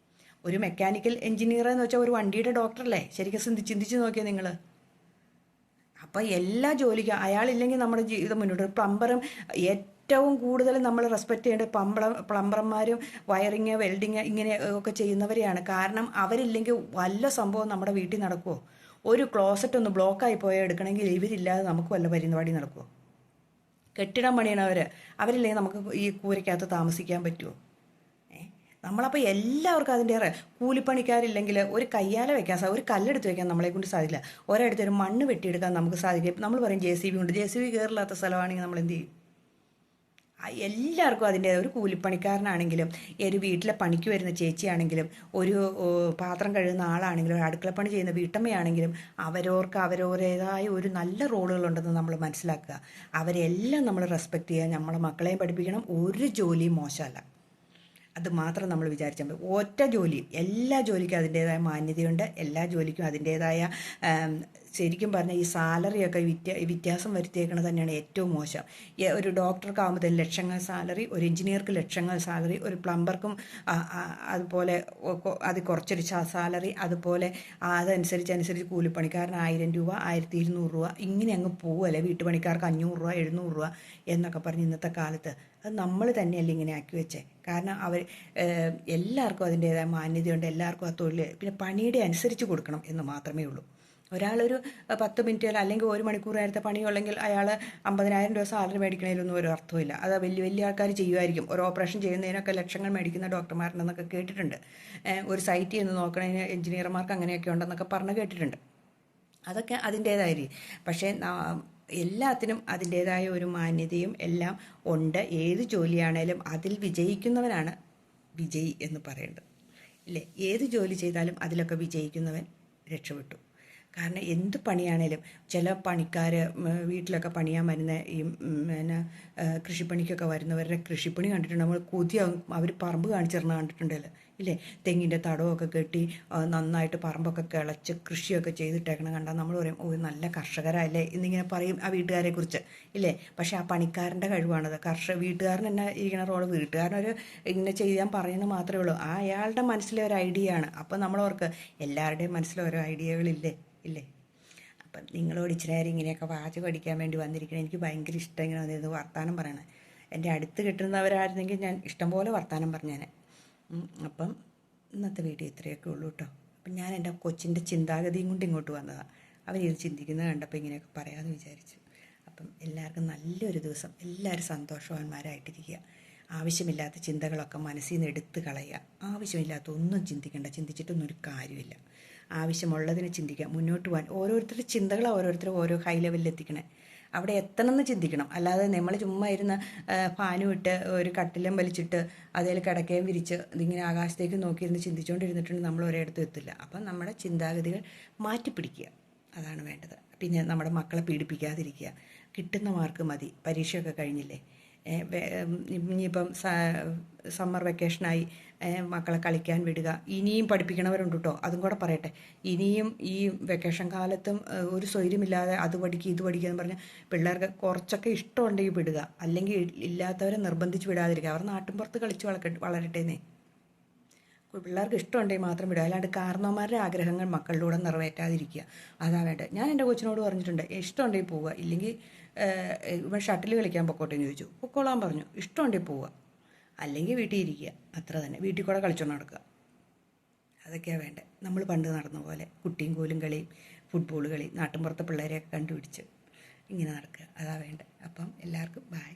ഒരു മെക്കാനിക്കൽ എഞ്ചിനീയർ എന്ന് വെച്ചാൽ ഒരു വണ്ടിയുടെ ഡോക്ടറല്ലേ? ശരിക്കും ചിന്തിച്ച് നോക്കിയാൽ നിങ്ങൾ. അപ്പം എല്ലാ ജോലിക്കും അയാളില്ലെങ്കിൽ നമ്മുടെ ജീവിതം മുന്നോട്ട്. പ്ലംബറും ഏറ്റവും കൂടുതൽ നമ്മൾ റെസ്പെക്റ്റ് ചെയ്യേണ്ട പ്ലംബർമാരും വയറിങ്, വെൽഡിങ് ഇങ്ങനെ ഒക്കെ ചെയ്യുന്നവരെയാണ്. കാരണം അവരില്ലെങ്കിൽ വല്ല സംഭവം നമ്മുടെ വീട്ടിൽ നടക്കുമോ? ഒരു ക്ലോസറ്റ് ഒന്ന് ബ്ലോക്കായി പോയാൽ എടുക്കണമെങ്കിൽ ഇവരില്ലാതെ നമുക്ക് വല്ല പരിപാടി നടക്കുമോ? കെട്ടിടം പണിയണവർ, അവരില്ലെങ്കിൽ നമുക്ക് ഈ കൂരയ്ക്കകത്ത് താമസിക്കാൻ പറ്റുമോ? നമ്മളപ്പോൾ എല്ലാവർക്കും അതിൻ്റെ കൂലിപ്പണിക്കാരില്ലെങ്കിൽ ഒരു കയ്യാല വെക്കാൻ ഒരു കല്ലെടുത്ത് വെക്കാൻ നമ്മളെ കൊണ്ട് സാധിക്കില്ല. ഒരിടത്ത് ഒരു മണ്ണ് വെട്ടിയെടുക്കാൻ നമുക്ക് സാധിക്കും. നമ്മൾ പറയും JCB ഉണ്ട്, JCB കയറില്ലാത്ത സ്ഥലമാണെങ്കിൽ നമ്മൾ എന്ത് ചെയ്യും? എല്ലാവർക്കും അതിൻ്റെ ഒരു കൂലിപ്പണിക്കാരനാണെങ്കിലും ഒരു വീട്ടിലെ പണിക്ക് വരുന്ന ചേച്ചിയാണെങ്കിലും ഒരു പാത്രം കഴുകുന്ന ആളാണെങ്കിലും ഒരു അടുക്കളപ്പണി ചെയ്യുന്ന വീട്ടമ്മയാണെങ്കിലും അവരവരുടേതായ ഒരു നല്ല റോളുകളുണ്ടെന്ന് നമ്മൾ മനസ്സിലാക്കുക. അവരെല്ലാം നമ്മൾ റെസ്പെക്റ്റ് ചെയ്യുക. നമ്മളെ മക്കളെയും പഠിപ്പിക്കണം. ഒരു ജോലിയും മോശമല്ല. അത് മാത്രം നമ്മൾ വിചാരിച്ചാൽ മതി. ഒറ്റ ജോലി, എല്ലാ ജോലിക്കും അതിൻ്റേതായ മാന്യതയുണ്ട്. എല്ലാ ജോലിക്കും അതിൻ്റേതായ ശരിക്കും പറഞ്ഞാൽ ഈ സാലറിയൊക്കെ വ്യത്യാസം വരുത്തിയേക്കണത് തന്നെയാണ് ഏറ്റവും മോശം. ഒരു ഡോക്ടർക്ക് ആകുമ്പോഴത്തേക്കും ലക്ഷങ്ങൾ സാലറി, ഒരു എഞ്ചിനീയർക്ക് ലക്ഷങ്ങൾ സാലറി, ഒരു പ്ലംബർക്കും അതുപോലെ അത് കുറച്ചൊരു സാലറി, അതുപോലെ അതനുസരിച്ച് കൂലിപ്പണിക്കാരന് 1000 രൂപ, 1200 രൂപ, ഇങ്ങനെ അങ്ങ് പോവുമല്ലേ. വീട്ടുപണിക്കാർക്ക് 500 രൂപ, 700 രൂപ എന്നൊക്കെ പറഞ്ഞ് ഇന്നത്തെ കാലത്ത് അത് നമ്മൾ തന്നെയല്ലേ ഇങ്ങനെ ആക്കി വെച്ചേ. കാരണം എല്ലാവർക്കും അതിൻ്റേതായ മാന്യതയുണ്ട്. എല്ലാവർക്കും ആ തൊഴിൽ പിന്നെ പണിയുടെ അനുസരിച്ച് കൊടുക്കണം എന്ന് മാത്രമേ ഉള്ളൂ. ഒരാളൊരു 10 മിനിറ്റ് അല്ലെങ്കിൽ 1 മണിക്കൂർ നേരത്തെ പണിയുള്ളെങ്കിൽ അയാൾ 50,000 രൂപ സാലറി മേടിക്കണതിലൊന്നും ഒരു അർത്ഥമില്ല. അത് വലിയ ആൾക്കാർ ചെയ്യുമായിരിക്കും. ഒരു ഓപ്പറേഷൻ ചെയ്യുന്നതിനൊക്കെ ലക്ഷങ്ങൾ മേടിക്കുന്ന ഡോക്ടർമാരുണ്ടെന്നൊക്കെ കേട്ടിട്ടുണ്ട്. ഒരു സൈറ്റിൽ നിന്ന് നോക്കണതിന് എഞ്ചിനീയർമാർക്ക് അങ്ങനെയൊക്കെ ഉണ്ടെന്നൊക്കെ പറഞ്ഞ് കേട്ടിട്ടുണ്ട്. അതൊക്കെ അതിൻ്റേതായിരിക്കും. പക്ഷേ എല്ലാത്തിനും അതിൻ്റേതായ ഒരു മാന്യതയും എല്ലാം ഉണ്ട്. ഏത് ജോലിയാണേലും അതിൽ വിജയിക്കുന്നവനാണ് വിജയി എന്ന് പറയേണ്ടത്, ഇല്ലേ? ഏത് ജോലി ചെയ്താലും അതിലൊക്കെ വിജയിക്കുന്നവൻ രക്ഷപ്പെട്ടു. കാരണം എന്ത് പണിയാണേലും ചില പണിക്കാർ വീട്ടിലൊക്കെ പണിയാൻ വരുന്ന ഈ പിന്നെ കൃഷിപ്പണിക്കൊക്കെ വരുന്നവരുടെ കൃഷിപ്പണി കണ്ടിട്ടുണ്ട്. നമ്മൾ കൊതിയാവും. അവർ പറമ്പ് കാണിച്ചിരുന്ന കണ്ടിട്ടുണ്ടല്ലോ, ഇല്ലേ? തെങ്ങിൻ്റെ തടമൊക്കെ കെട്ടി നന്നായിട്ട് പറമ്പൊക്കെ കിളച്ച് കൃഷിയൊക്കെ ചെയ്തിട്ടേക്കണം കണ്ടാൽ നമ്മൾ പറയും, ഓ നല്ല കർഷകരല്ലേ എന്നിങ്ങനെ പറയും ആ വീട്ടുകാരെ കുറിച്ച്, ഇല്ലേ? പക്ഷേ ആ പണിക്കാരൻ്റെ കഴിവാണത്. വീട്ടുകാരൻ തന്നെ ഇരിക്കുന്ന റോള് വീട്ടുകാരനൊരു ഇങ്ങനെ ചെയ്യാൻ പറയുന്നത് മാത്രമേ ഉള്ളൂ. അയാളുടെ മനസ്സിലെ ഒരു ഐഡിയ ആണ്. അപ്പോൾ നമ്മളവർക്ക് എല്ലാവരുടെയും മനസ്സിലോരോ ഐഡിയകളില്ലേ, ഇല്ലേ? അപ്പം നിങ്ങളോട് ഇച്ചിരി നേരം ഇങ്ങനെയൊക്കെ വാചകം പഠിക്കാൻ വേണ്ടി വന്നിരിക്കണം. എനിക്ക് ഭയങ്കര ഇഷ്ടം ഇങ്ങനെ വന്നിരുന്നു വർത്തമാനം പറയണേ. എൻ്റെ അടുത്ത് കിട്ടുന്നവരായിരുന്നെങ്കിൽ ഞാൻ ഇഷ്ടംപോലെ വർത്തമാനം പറഞ്ഞേനെ. അപ്പം ഇന്നത്തെ വീഡിയോ ഇത്രയൊക്കെ ഉള്ളൂ കേട്ടോ. അപ്പം ഞാൻ എൻ്റെ കൊച്ചിൻ്റെ ചിന്താഗതിയും കൊണ്ട് ഇങ്ങോട്ട് വന്നതാണ്. അവരിത് ചിന്തിക്കുന്നത് കണ്ടപ്പോൾ ഇങ്ങനെയൊക്കെ പറയാമെന്ന് വിചാരിച്ചു. അപ്പം എല്ലാവർക്കും നല്ലൊരു ദിവസം. എല്ലാവരും സന്തോഷവാന്മാരായിട്ടിരിക്കുക. ആവശ്യമില്ലാത്ത ചിന്തകളൊക്കെ മനസ്സിൽ നിന്ന് എടുത്ത് കളയുക. ആവശ്യമില്ലാത്ത ഒന്നും ചിന്തിക്കേണ്ട. ചിന്തിച്ചിട്ടൊന്നും ഒരു കാര്യമില്ല. ആവശ്യമുള്ളതിനെ ചിന്തിക്കുക. മുന്നോട്ട് പോകാൻ ഓരോരുത്തരുടെ ചിന്തകളാണ് ഓരോരുത്തരും ഓരോ ഹൈ ലെവലിൽ എത്തിക്കണേ. അവിടെ എത്തണമെന്ന് ചിന്തിക്കണം. അല്ലാതെ നമ്മൾ ചുമ്മാ ഇരുന്ന് ഫാനും ഇട്ട് ഒരു കട്ടിലും വലിച്ചിട്ട് അതിൽ കിടക്കയും വിരിച്ച് ഇതിങ്ങനെ ആകാശത്തേക്ക് നോക്കിയിരുന്ന് ചിന്തിച്ചുകൊണ്ടിരുന്നിട്ടുണ്ടെങ്കിൽ നമ്മൾ ഒരിടത്തും എത്തില്ല. അപ്പം നമ്മുടെ ചിന്താഗതികൾ മാറ്റിപ്പിടിക്കുക, അതാണ് വേണ്ടത്. പിന്നെ നമ്മുടെ മക്കളെ പീഡിപ്പിക്കാതിരിക്കുക. കിട്ടുന്ന മാർക്ക് മതി. പരീക്ഷയൊക്കെ കഴിഞ്ഞില്ലേ, ഇനിയിപ്പം സമ്മർ വെക്കേഷനായി മക്കളെ കളിക്കാൻ വിടുക. ഇനിയും പഠിപ്പിക്കണവരുണ്ട് കേട്ടോ, അതും കൂടെ പറയട്ടെ. ഇനിയും ഈ വെക്കേഷൻ കാലത്തും ഒരു സ്വൈര്യമില്ലാതെ അത് പഠിക്കുക ഇത് പഠിക്കുക എന്ന് പറഞ്ഞാൽ പിള്ളേർക്ക് കുറച്ചൊക്കെ ഇഷ്ടമുണ്ടെങ്കിൽ വിടുക. അല്ലെങ്കിൽ ഇല്ലാത്തവരെ നിർബന്ധിച്ച് വിടാതിരിക്കുക. അവർ നാട്ടിൻപുറത്ത് കളിച്ച് വളരട്ടേന്നേ. പിള്ളേർക്ക് ഇഷ്ടമുണ്ടെങ്കിൽ മാത്രം വിടുക. അല്ലാണ്ട് കാരണവന്മാരുടെ ആഗ്രഹങ്ങൾ മക്കളിലൂടെ നിറവേറ്റാതിരിക്കുക. അതാ വേണ്ടത്. ഞാൻ എൻ്റെ കൊച്ചിനോട് പറഞ്ഞിട്ടുണ്ട്, ഇഷ്ടമുണ്ടെങ്കിൽ പോവുക, ഇല്ലെങ്കിൽ ഇവൻ ഷട്ടിൽ കളിക്കാൻ പൊക്കോട്ടെ എന്ന് ചോദിച്ചു. പൊക്കോളാൻ പറഞ്ഞു. ഇഷ്ടമുണ്ടെങ്കിൽ പോവുക, അല്ലെങ്കിൽ വീട്ടിൽ ഇരിക്കുക. അത്ര തന്നെ. വീട്ടിൽ കൂടെ കളിച്ചോണ്ട് നടക്കുക. അതൊക്കെയാണ് വേണ്ടത്. നമ്മൾ പണ്ട് നടന്ന പോലെ കുട്ടിയും കോലും കളിയും ഫുട്ബോൾ കളി നാട്ടിൻപുറത്തെ പിള്ളേരെയൊക്കെ കണ്ടുപിടിച്ച് ഇങ്ങനെ നടക്കുക. അതാ വേണ്ടത്. അപ്പം എല്ലാവർക്കും ബൈ.